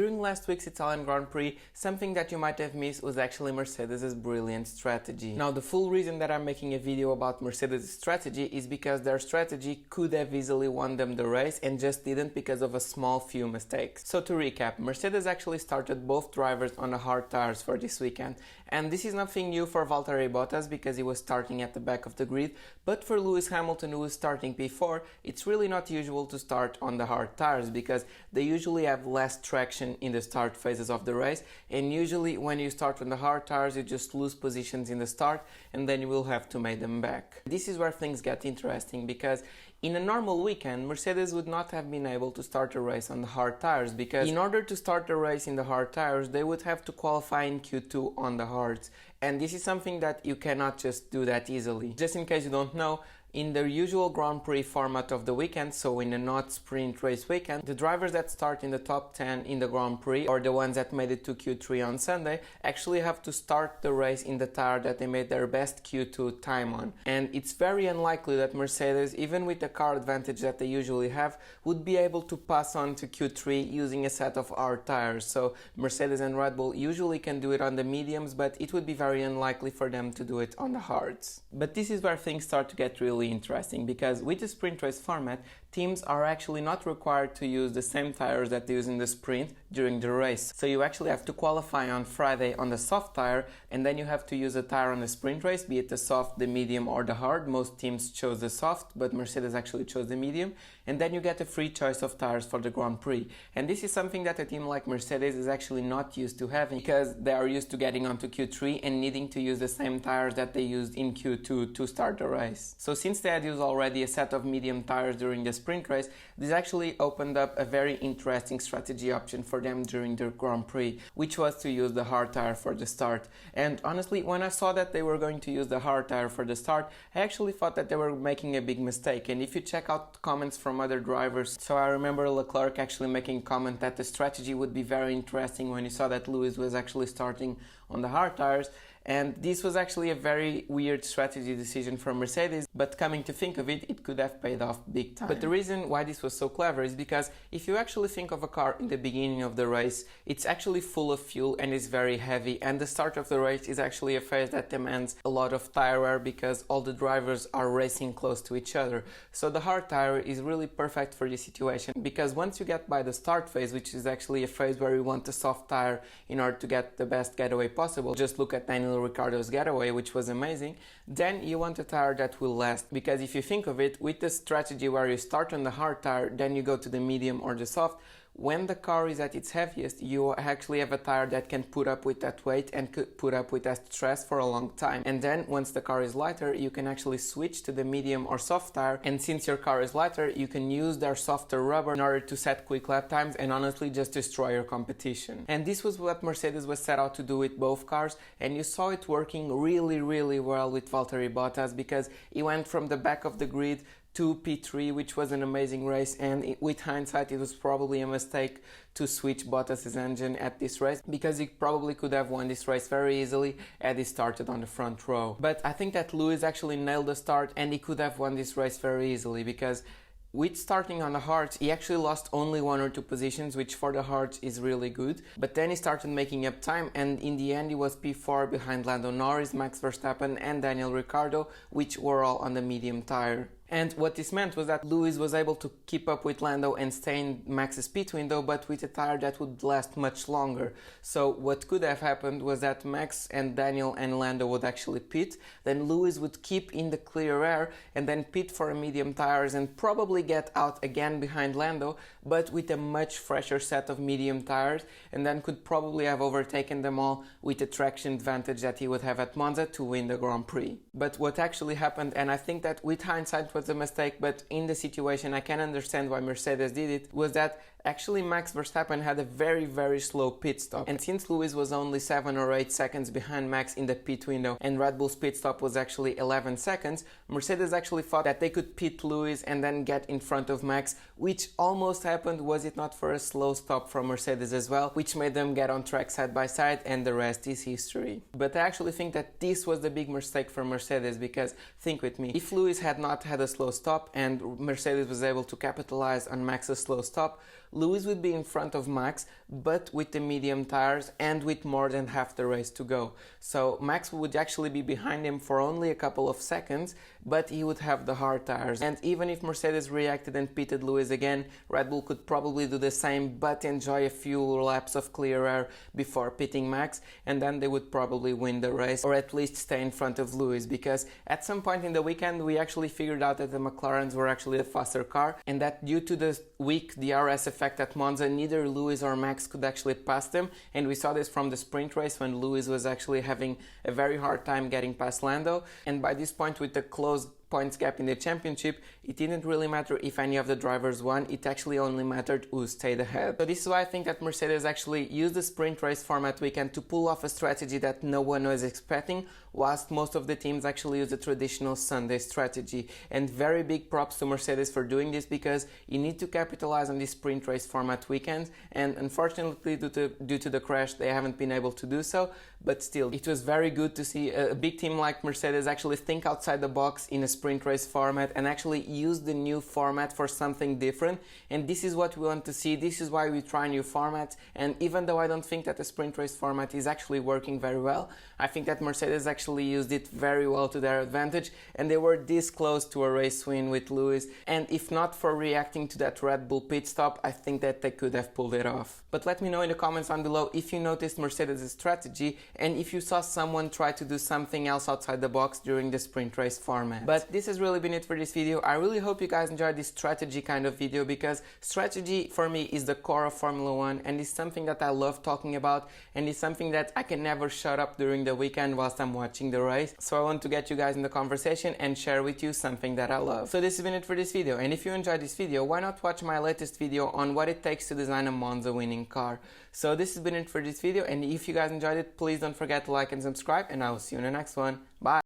During last week's Italian Grand Prix, something that you might have missed was actually Mercedes' brilliant strategy. Now, the full reason that I'm making a video about Mercedes' strategy is because their strategy could have easily won them the race and just didn't because of a small few mistakes. So to recap, Mercedes actually started both drivers on the hard tires for this weekend. And this is nothing new for Valtteri Bottas because he was starting at the back of the grid, but for Lewis Hamilton, who was starting P4, it's really not usual to start on the hard tires because they usually have less traction in the start phases of the race, and usually when you start on the hard tires you just lose positions in the start and then you will have to make them back. This is where things get interesting because in a normal weekend Mercedes would not have been able to start a race on the hard tires because in order to start the race in the hard tires they would have to qualify in Q2 on the hards, and this is something that you cannot just do that easily. Just in case you don't know, in the usual Grand Prix format of the weekend, so in a not sprint race weekend, the drivers that start in the top 10 in the Grand Prix, or the ones that made it to Q3 on Sunday, actually have to start the race in the tire that they made their best Q2 time on. And it's very unlikely that Mercedes, even with the car advantage that they usually have, would be able to pass on to Q3 using a set of hard tires. So Mercedes and Red Bull usually can do it on the mediums, but it would be very unlikely for them to do it on the hards. But this is where things start to get really interesting because with the sprint race format, teams are actually not required to use the same tires that they use in the sprint during the race. So you actually have to qualify on Friday on the soft tire, and then you have to use a tire on the sprint race, be it the soft, the medium or the hard. Most teams chose the soft, but Mercedes actually chose the medium, and then you get a free choice of tires for the Grand Prix. And this is something that a team like Mercedes is actually not used to having because they are used to getting onto Q3 and needing to use the same tires that they used in Q2 to start the race. So since they had used already a set of medium tires during the sprint race, this actually opened up a very interesting strategy option for them during the Grand Prix, which was to use the hard tire for the start. And honestly, when I saw that they were going to use the hard tire for the start, I actually thought that they were making a big mistake. And if you check out comments from other drivers, so I remember Leclerc actually making a comment that the strategy would be very interesting when he saw that Lewis was actually starting on the hard tires. And this was actually a very weird strategy decision from Mercedes, but coming to think of it, it could have paid off big time. But the reason why this was so clever is because if you actually think of a car in the beginning of the race, it's actually full of fuel and is very heavy, and the start of the race is actually a phase that demands a lot of tire wear because all the drivers are racing close to each other. So the hard tire is really perfect for this situation because once you get by the start phase, which is actually a phase where you want a soft tire in order to get the best getaway possible, just look at Daniel Ricciardo's getaway, which was amazing, then you want a tire that will last. Because if you think of it, with the strategy where you start on the hard tire, then you go to the medium or the soft, when the car is at its heaviest, you actually have a tire that can put up with that weight and could put up with that stress for a long time. And then once the car is lighter, you can actually switch to the medium or soft tire, and since your car is lighter, you can use their softer rubber in order to set quick lap times and honestly just destroy your competition. And this was what Mercedes was set out to do with both cars, and you saw it working really well with Valtteri Bottas because he went from the back of the grid to P3, which was an amazing race, and with hindsight it was probably a mistake to switch Bottas' engine at this race because he probably could have won this race very easily had he started on the front row. But I think that Lewis actually nailed the start and he could have won this race very easily because with starting on the hards, he actually lost only 1 or 2 positions, which for the hards is really good. But then he started making up time, and in the end he was P4 behind Lando Norris, Max Verstappen and Daniel Ricciardo, which were all on the medium tire. And what this meant was that Lewis was able to keep up with Lando and stay in Max's pit window, but with a tire that would last much longer. So what could have happened was that Max and Daniel and Lando would actually pit, then Lewis would keep in the clear air and then pit for medium tires and probably get out again behind Lando, but with a much fresher set of medium tires, and then could probably have overtaken them all with the traction advantage that he would have at Monza to win the Grand Prix. But what actually happened, and I think that with hindsight was a mistake, but in the situation I can understand why Mercedes did it, was that actually Max Verstappen had a very slow pit stop, and since Lewis was only 7 or 8 seconds behind Max in the pit window and Red Bull's pit stop was actually 11 seconds, Mercedes actually thought that they could pit Lewis and then get in front of Max, which almost happened was it not for a slow stop from Mercedes as well, which made them get on track side by side, and the rest is history. But I actually think that this was the big mistake for Mercedes, because think with me, if Lewis had not had a slow stop and Mercedes was able to capitalize on Max's slow stop, Lewis would be in front of Max, but with the medium tires and with more than half the race to go. So Max would actually be behind him for only a couple of seconds, but he would have the hard tires. And even if Mercedes reacted and pitted Lewis again, Red Bull could probably do the same, but enjoy a few laps of clear air before pitting Max, and then they would probably win the race, or at least stay in front of Lewis, because at some point in the weekend we actually figured out that the McLarens were actually a faster car, and that due to the weak DRS effect at Monza, neither Lewis or Max could actually pass them, and we saw this from the sprint race when Lewis was actually having a very hard time getting past Lando. And by this point, with the close points gap in the championship, it didn't really matter if any of the drivers won, it actually only mattered who stayed ahead. So this is why I think that Mercedes actually used the sprint race format weekend to pull off a strategy that no one was expecting, whilst most of the teams actually use the traditional Sunday strategy. And very big props to Mercedes for doing this, because you need to capitalize on this sprint race format weekend, and unfortunately due to the crash they haven't been able to do so, but still it was very good to see a big team like Mercedes actually think outside the box in a sprint race format and actually use the new format for something different. And this is what we want to see, this is why we try new formats. And even though I don't think that the sprint race format is actually working very well, I think that Mercedes actually used it very well to their advantage, and they were this close to a race win with Lewis, and if not for reacting to that Red Bull pit stop, I think that they could have pulled it off. But let me know in the comments down below if you noticed Mercedes' strategy, and if you saw someone try to do something else outside the box during the sprint race format. But this has really been it for this video. I really hope you guys enjoyed this strategy kind of video, because strategy for me is the core of Formula 1, and it's something that I love talking about, and it's something that I can never shut up during the weekend whilst I'm watching the race. So I want to get you guys in the conversation and share with you something that I love. So this has been it for this video, and if you enjoyed this video, why not watch my latest video on what it takes to design a Monza winning car. So this has been it for this video, and if you guys enjoyed it, please don't forget to like and subscribe, and I will see you in the next one. Bye!